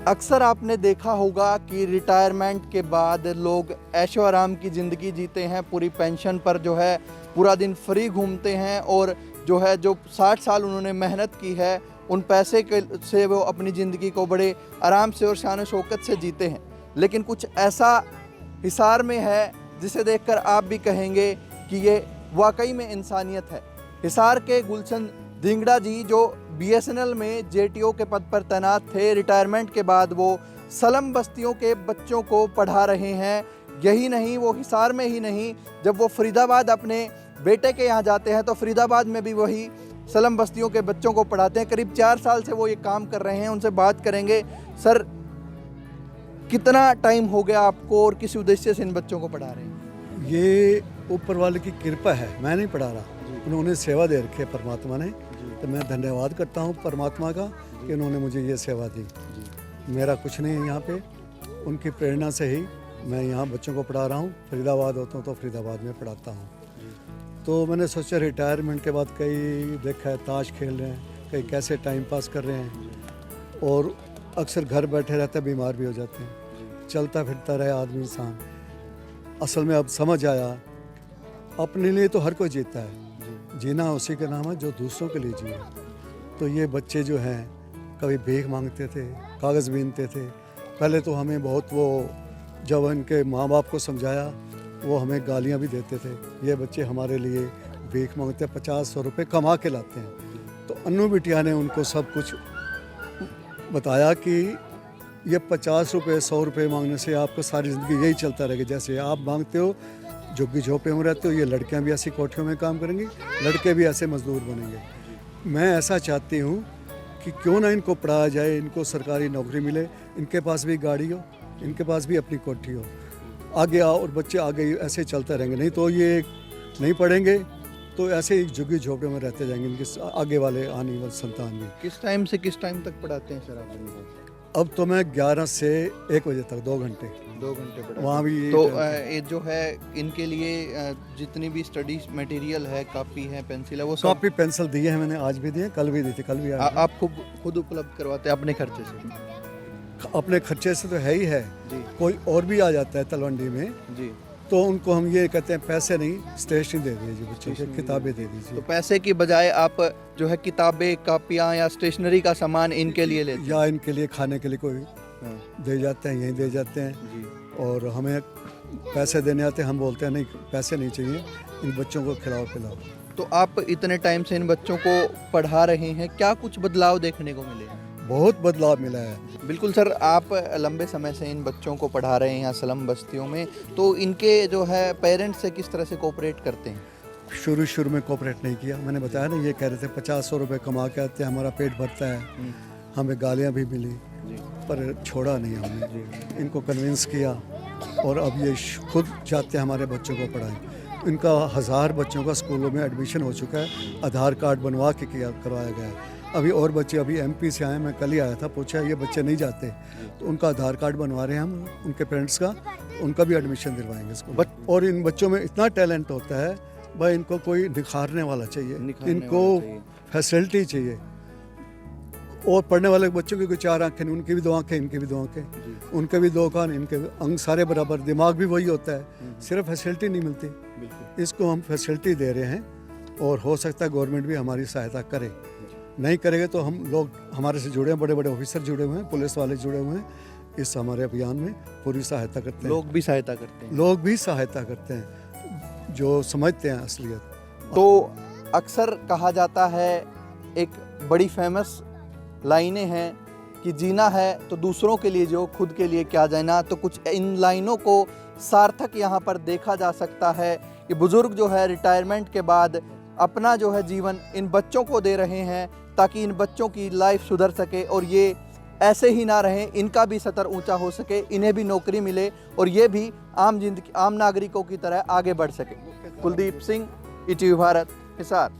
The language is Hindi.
अक्सर आपने देखा होगा कि रिटायरमेंट के बाद लोग ऐशो आराम की ज़िंदगी जीते हैं, पूरी पेंशन पर जो है पूरा दिन फ्री घूमते हैं और जो 60 साल उन्होंने मेहनत की है उन पैसे के से वो अपनी ज़िंदगी को बड़े आराम से और शान शौकत से जीते हैं। लेकिन कुछ ऐसा हिसार में है जिसे देखकर आप भी कहेंगे कि ये वाकई में इंसानियत है। हिसार के गुलशन धिंगड़ा जी जो BSNL में JTO के पद पर तैनात थे, रिटायरमेंट के बाद वो सलम बस्तियों के बच्चों को पढ़ा रहे हैं। यही नहीं, वो हिसार में ही नहीं, जब वो फरीदाबाद अपने बेटे के यहाँ जाते हैं तो फरीदाबाद में भी वही सलम बस्तियों के बच्चों को पढ़ाते हैं। करीब 4 साल से वो ये काम कर रहे हैं। उनसे बात करेंगे। सर, कितना टाइम हो गया आपको और किस उद्देश्य से इन बच्चों को पढ़ा रहे हैं? ये ऊपर वाले की कृपा है, मैं नहीं पढ़ा रहा, उन्होंने सेवा दे रखी है परमात्मा ने। तो मैं धन्यवाद करता हूँ परमात्मा का कि उन्होंने मुझे ये सेवा दी। मेरा कुछ नहीं है यहाँ पे, उनकी प्रेरणा से ही मैं यहाँ बच्चों को पढ़ा रहा हूँ। फरीदाबाद होता हूँ तो फरीदाबाद में पढ़ाता हूँ। तो मैंने सोचा रिटायरमेंट के बाद कई देखा है ताश खेल रहे हैं, कई कैसे टाइम पास कर रहे हैं और अक्सर घर बैठे रहते बीमार भी हो जाते हैं। चलता फिरता रहे आदमी इंसान। असल में अब समझ आया अपने लिए तो हर कोई जीता है, जीना उसी का नाम है जो दूसरों के लिए जिए। तो ये बच्चे जो हैं कभी भीख मांगते थे, कागज़ बीनते थे। पहले तो हमें बहुत वो जब इनके माँ बाप को समझाया वो हमें गालियाँ भी देते थे। ये बच्चे हमारे लिए भीख मांगते 50-100 रुपये कमा के लाते हैं। तो अन्नू बिटिया ने उनको सब कुछ बताया कि ये 50 रुपये 100 रुपये मांगने से आपका सारी ज़िंदगी यही चलता रहेगा। जैसे आप मांगते हो, झुग्गी झोंपे में रहते हो, ये लड़कियां भी ऐसी कोठियों में काम करेंगी, लड़के भी ऐसे मजदूर बनेंगे। मैं ऐसा चाहती हूँ कि क्यों ना इनको पढ़ाया जाए, इनको सरकारी नौकरी मिले, इनके पास भी गाड़ी हो, इनके पास भी अपनी कोठी हो। आगे आओ और बच्चे आगे ऐसे चलते रहेंगे। नहीं तो ये नहीं पढ़ेंगे तो ऐसे ही झुग्गी झोंपड़े में रहते जाएंगे, इनके आगे वाले आने वाले संतान भी। किस टाइम से किस टाइम तक पढ़ाते हैं सर आप? अब तो मैं 11 से 1 बजे तक 2 घंटे पढ़ाते वहाँ भी। तो ये जो है इनके लिए जितनी भी स्टडी मटेरियल है, कॉपी है, पेंसिल है, वो सब कॉपी पेंसिल दिए हैं मैंने, आज भी दिए, कल भी दी थी, कल भी आप खुद उपलब्ध करवाते हैं अपने खर्चे से? अपने खर्चे से तो है ही है जी। कोई और भी आ जाता है तलवंडी में जी, तो उनको हम ये कहते हैं पैसे नहीं, स्टेशनरी दे दीजिए, बच्चों को किताबें दे दीजिए। तो पैसे की बजाय आप जो है किताबें, कापियाँ या स्टेशनरी का सामान इनके लिए लेते हैं? या इनके लिए खाने के लिए कोई दे जाते हैं, यहीं दे जाते हैं जी। और हमें पैसे देने आते हैं, हम बोलते हैं नहीं पैसे नहीं चाहिए, इन बच्चों को खिलाओ पिलाओ। तो आप इतने टाइम से इन बच्चों को पढ़ा रहे हैं, क्या कुछ बदलाव देखने को मिले? बहुत बदलाव मिला है। बिल्कुल सर, आप लंबे समय से इन बच्चों को पढ़ा रहे हैं यहाँ सलम बस्तियों में, तो इनके जो है पेरेंट्स से किस तरह से कोऑपरेट करते हैं? शुरू में कोऑपरेट नहीं किया, मैंने बताया ना, ये कह रहे थे 50-100 रुपये कमा के आते हैं, हमारा पेट भरता है, हमें गालियाँ भी मिली पर छोड़ा नहीं हमने, इनको कन्विंस किया और अब ये खुद चाहते हैं हमारे बच्चों को पढ़ाएं। इनका 1000 बच्चों का स्कूलों में एडमिशन हो चुका है, आधार कार्ड बनवा के करवाया गया है। अभी और बच्चे अभी MP से आए, मैं कल ही आया था, पूछा ये बच्चे नहीं जाते तो उनका आधार कार्ड बनवा रहे हैं हम, उनके पेरेंट्स का, उनका भी एडमिशन दिलवाएंगे स्कूल। और इन बच्चों में इतना टैलेंट होता है भाई, इनको कोई निखारने वाला चाहिए, इनको फैसिलिटी चाहिए। और पढ़ने वाले बच्चों की कोई 4 आँखें नहीं, उनकी भी 2 आँखें, इनकी भी 2 आँखें, उनके भी 2 कान, इनके अंग सारे बराबर, दिमाग भी वही होता है, सिर्फ फैसिलिटी नहीं मिलती। इसको हम फैसिलिटी दे रहे हैं और हो सकता है गवर्नमेंट भी हमारी सहायता करे। नहीं करेंगे तो हम लोग हमारे से जुड़े हैं, बड़े बड़े ऑफिसर जुड़े हुए हैं, पुलिस वाले जुड़े हुए हैं, इस हमारे अभियान में पूरी सहायता करते हैं। लोग भी सहायता करते हैं? लोग भी सहायता करते हैं जो समझते हैं असलियत। तो अक्सर कहा जाता है, एक बड़ी फेमस लाइनें हैं कि जीना है तो दूसरों के लिए जो, खुद के लिए क्या जीना। तो कुछ इन लाइनों को सार्थक यहाँ पर देखा जा सकता है कि बुजुर्ग जो है रिटायरमेंट के बाद अपना जो है जीवन इन बच्चों को दे रहे हैं ताकि इन बच्चों की लाइफ सुधर सके और ये ऐसे ही ना रहें, इनका भी स्तर ऊंचा हो सके, इन्हें भी नौकरी मिले और ये भी आम नागरिकों की तरह आगे बढ़ सके। कुलदीप सिंह, ETV भारत, हिसार।